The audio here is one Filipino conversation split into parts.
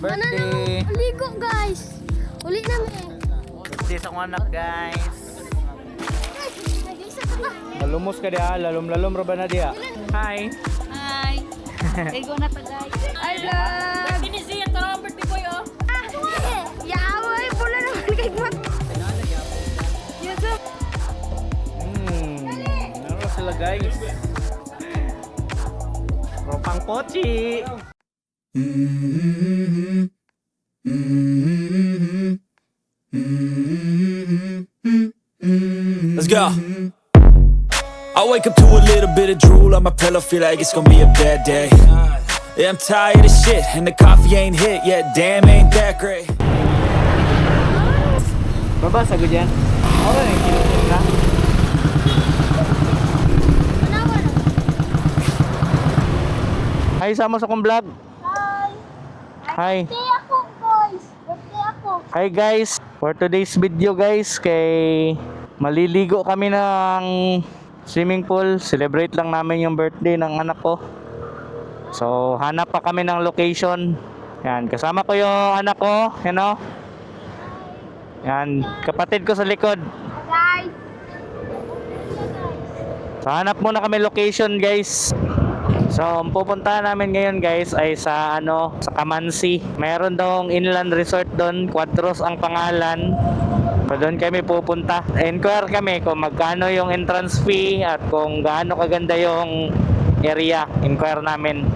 birthday. Ligo guys. Uli namin. Birthday sa akong anak guys. Malumos ka dia, lalom-lalom ra ba na dia? Hi. Hi. Ligo na ta guys. Hi vlog. Binisiya to birthday boy oh. Yawa, pula naman kay Mat. YouTube. Naroon sila guys. Ropang pochi. Let's go. I wake up to a little bit of drool on my pillow, feel like it's gonna be a bad day. Yeah, I'm tired of shit, and the coffee ain't hit yet. Damn, ain't that great. Baba, sagot yan. Ako rin, kinutin ka. Hi, sama sa kong vlog. Hi. Birthday ako guys. Birthday ako. Hi guys. For today's video guys, kay maliligo kami ng swimming pool. Celebrate lang namin yung birthday ng anak ko. So, hanap pa kami ng location. Yan, kasama ko yung anak ko, you know. Yan, kapatid ko sa likod. Guys. So, hanap muna kami location guys. So, ang pupuntahan namin ngayon guys ay sa sa Kamansi. Mayroon dong inland resort doon, Quadros ang pangalan. So, doon kami pupunta. Inquire kami kung magkano yung entrance fee at kung gaano kaganda yung area. Inquire namin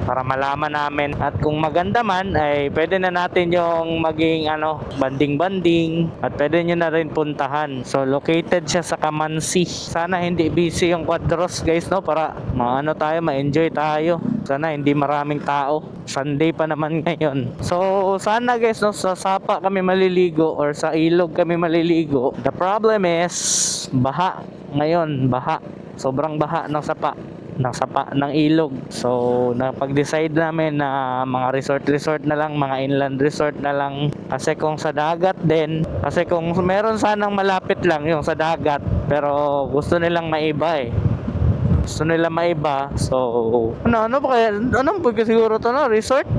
para malaman namin. At kung maganda man ay pwede na natin yung maging banding-banding at pwede nyo na rin puntahan. So located siya sa Kamansi. Sana hindi busy yung Quadros guys, no, para tayo, ma-enjoy tayo. Sana hindi maraming tao. Sunday pa naman ngayon. So sana guys, no, sa sapa kami maliligo or sa ilog kami maliligo. The problem is baha ngayon, baha. Sobrang baha ng sapa ng ilog. So napag-decide namin na mga resort na lang, mga inland resort na lang, kasi kung sa dagat din, kasi kung meron sanang malapit lang yung sa dagat, pero gusto nilang maiba so ano ba kaya, anong pwede siguro to, no? Resort?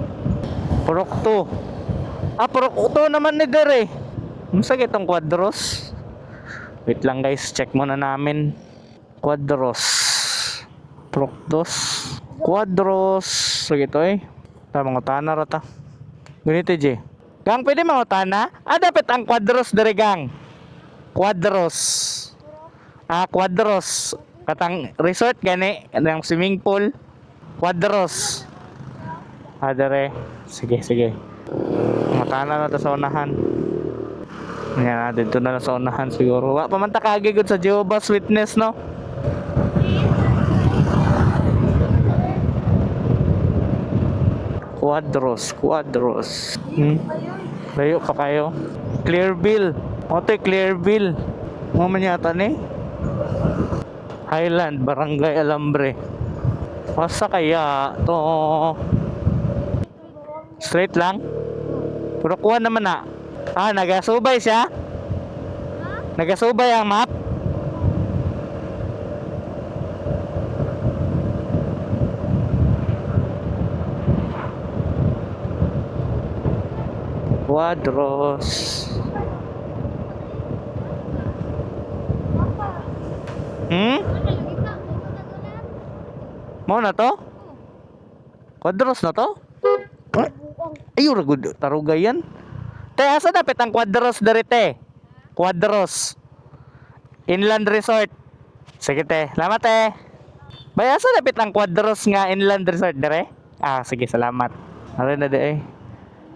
Purok 2 Purok 2 naman ni Dere. Masakit ang Quadros. Wait lang guys, check muna namin. Quadros Quadros. So ito mga tana rata. Ganito J. Gang pwede mga tana? Dapat ang Quadros dere gang. Quadros. Katang resort gani ng swimming pool. Quadros. Dere. Sige. Mga tana na ta sa unahan. Yan, dito na sa unahan siguro. Wa pa man ta kagigod sa Jehovah's Witness, no? Quadros. Layo pa kayo. Clearville. Clearville. Man yata ni Highland, Barangay Alambre. Masa kaya to? Straight lang? Puro kuha naman na. Nagasubay siya? Nagasubay ang map? Quadros. Mau na to? Quadros na to? Ay, ragod tarugayan. Te, asa dapat ang Quadros darite? Quadros Inland Resort. Sige te, salamat te. Bay, asa dapat ang Quadros nga Inland Resort dere? Sige, salamat. Ari na de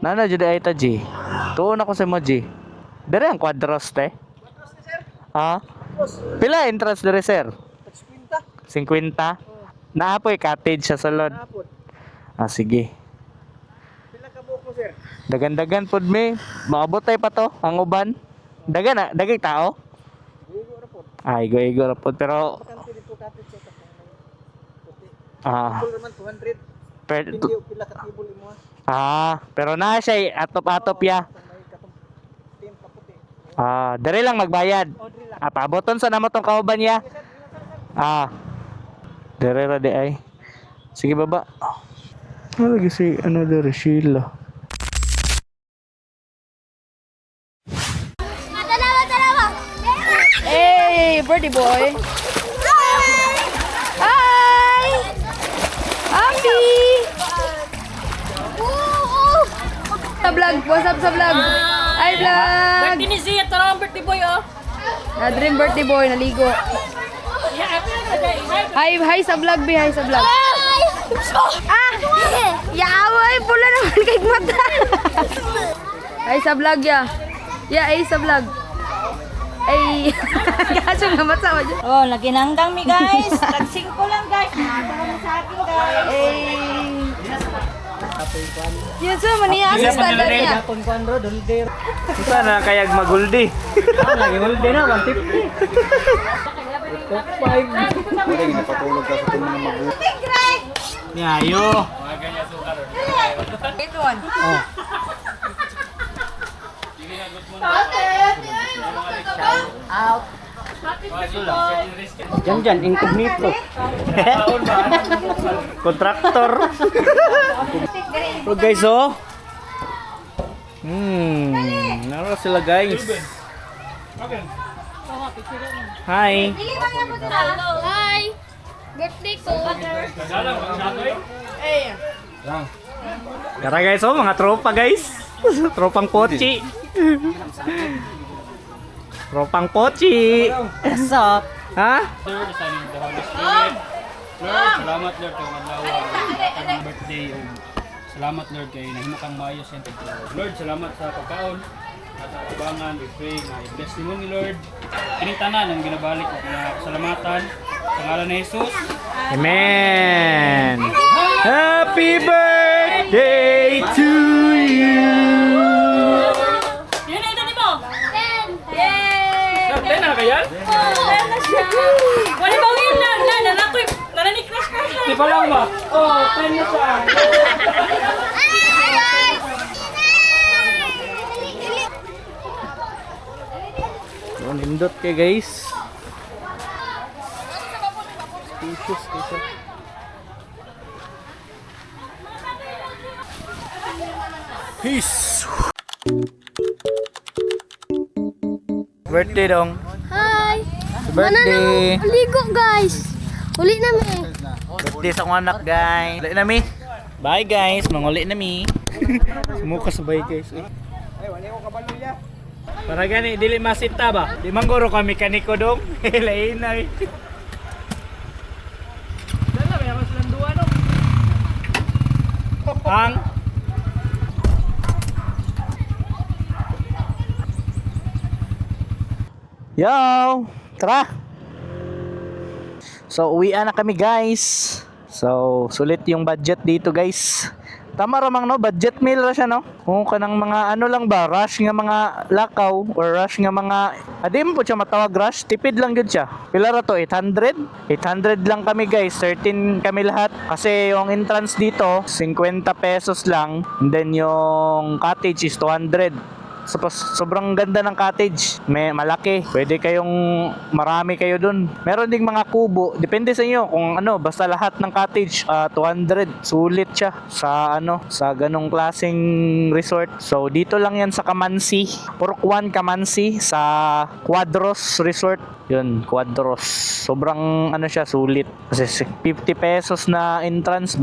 Nana jud ay ta G. Tuon ako sa mo G. Dere ang Quadros te. Pila entrance dere sir? 50. Naapoy cottage sa salon. Sige. Pila ka buok mo sir? Dagan-dagan pod me. Maabot tay pa to ang uban. Dagay tao. Igo ra pod. Igo ra pod pero Kanti dito cottage sa puti. Full naman 200. pero, Pila ka table mo. pero na siya atop-atop ya. May katong team ka puti. Dere lang magbayad. Paboton sa namo tong kauban ya. Dere ra di ay. Sige baba. Lagi si dere Sheila. birthday boy. Hi! Happy! Sa vlog, what's up sa vlog? Hi vlog! Birthday ni Zia, tara ang birthday boy, oh. Dream birthday boy, naligo. Hi sa vlog, be. Hi sa vlog. Yaway, pula naman kay mata. Hi sa vlog, ya. Ya, ay sa vlog. Ay, kaso nga mata mo dyan. Oh, naginanggang mi guys. Tag-5 lang guys. Nakakala sa akin guys. Ay. Yun so, maniya sa standard niya. Isa na kayag maguldi. Lagi holiday na, 150. Pwede, ginapatulog ka sa tumo ng mabuti. Yayo. Ito one. Diyan, incognito. Kontraktor. So guys, oh. Nara sila guys. Hi. Hi! Birthday ko. Tara guys, oh, mga tropa guys. Tropang pochi. Tropang pochi. What's up? Ha? Lord, sa name of the Holy Spirit. Lord, salamat Lord kay madlaw ang birthday. Salamat Lord kay nahimo kang maayo sa intro. Lord, salamat sa pagkaon at sa abangan. We pray na i-bless nimo ni Lord. Kining tanan ang ginabalik ko na salamatan sa ngalan ni Jesus. Amen. Happy birthday to you. Yun na ito mo. 10! Yay! Sabay na kayan? Wala ba win lang? Nanakoy. Nananik crush. Di pa lang ba? Oh, 10 na siya. So, nindot kay guys. Tissues isa. Peace. Birthday dong. Hi! Birthday. Ligo guys! Uli na mi. Birthday sa akong anak guys. Uli na mi. Bye guys. Manguli na mi. Sumuka sabay guys. Ay, wala ko kabalo ya. Para gani, dili masita ba? Di manggoro kami kaniko dong. Lain na eh. Dala, may mas landuan dong. Ang Yo! Tara! So, uwian na kami guys. So, sulit yung budget dito guys. Tama ramang no, budget meal ra siya no. Kung kanang mga ano lang ba, rush nga mga lakaw or rush nga mga adim po siya matawag rush, tipid lang gud siya. Pila ra to 800? 800 lang kami guys, 13 kami lahat kasi yung entrance dito 50 pesos lang and then yung cottage is 200. Sobrang ganda ng cottage. May malaki. Pwede kayong marami kayo dun. Meron ding mga kubo. Depende sa inyo kung ano, basta lahat ng cottage 200. Sulit siya sa ano, sa ganong klaseng resort. So dito lang yan sa Kamansi. Purok 1 Kamansi sa Quadros Resort. Yun, Quadros. Sobrang ano siya, sulit. Kasi 50 pesos na entrance,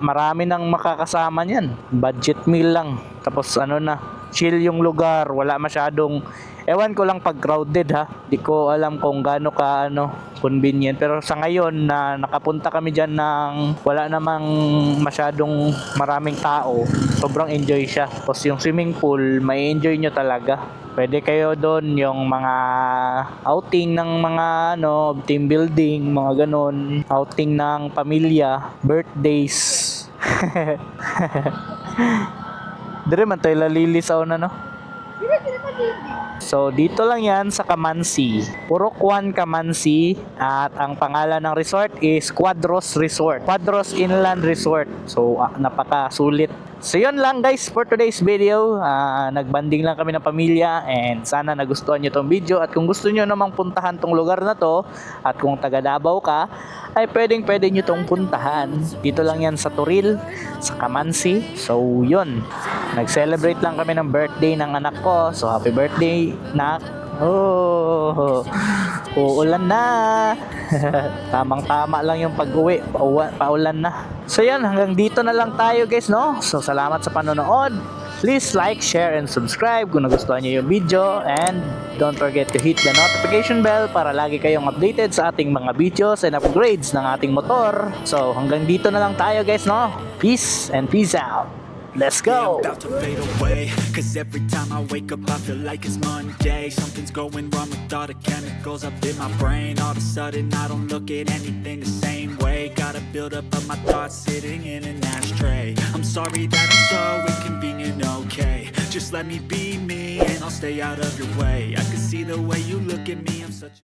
marami nang makakasama niyan. Budget meal lang. Tapos ano na, chill yung lugar, wala masyadong, ewan ko lang pag crowded ha, di ko alam kung gaano ka ano, convenient, pero sa ngayon na nakapunta kami dyan ng wala namang masyadong maraming tao, sobrang enjoy siya. Tapos yung swimming pool, may enjoy nyo talaga. Pwede kayo doon yung mga outing ng mga ano, team building, mga ganon, outing ng pamilya, birthdays. Dire man tayo lalilisaw na no. So dito lang yan sa Kamansi, Purok 1 Kamansi, at ang pangalan ng resort is Quadros Resort, Quadros Inland Resort. So napakasulit. So yun lang guys for today's video. Nagbanding lang kami ng pamilya and sana nagustuhan nyo tong video. At kung gusto nyo namang puntahan tong lugar na to at kung taga Davao ka, ay pwede nyo tong puntahan. Dito lang yan sa Turil, sa Kamansi. So yun, nag-celebrate lang kami ng birthday ng anak ko. So happy birthday nak. Oh, Uulan na. Tamang-tama lang yung pag-uwi. Paulan na. So yan, hanggang dito na lang tayo guys, no? So salamat sa panonood. Please like, share, and subscribe kung nagustuhan niyo yung video. And don't forget to hit the notification bell para lagi kayong updated sa ating mga videos and upgrades ng ating motor. So hanggang dito na lang tayo guys, no? Peace and peace out. Let's Yeah, go! I'm about to fade away. Cause every time I wake up I feel like it's Monday. Something's going wrong with all the chemicals up in my brain. All of a sudden I don't look at anything the same way. Gotta build up of my thoughts sitting in an ashtray. I'm sorry that I'm so inconvenient, okay. Just let me be me and I'll stay out of your way. I can see the way you look at me, I'm such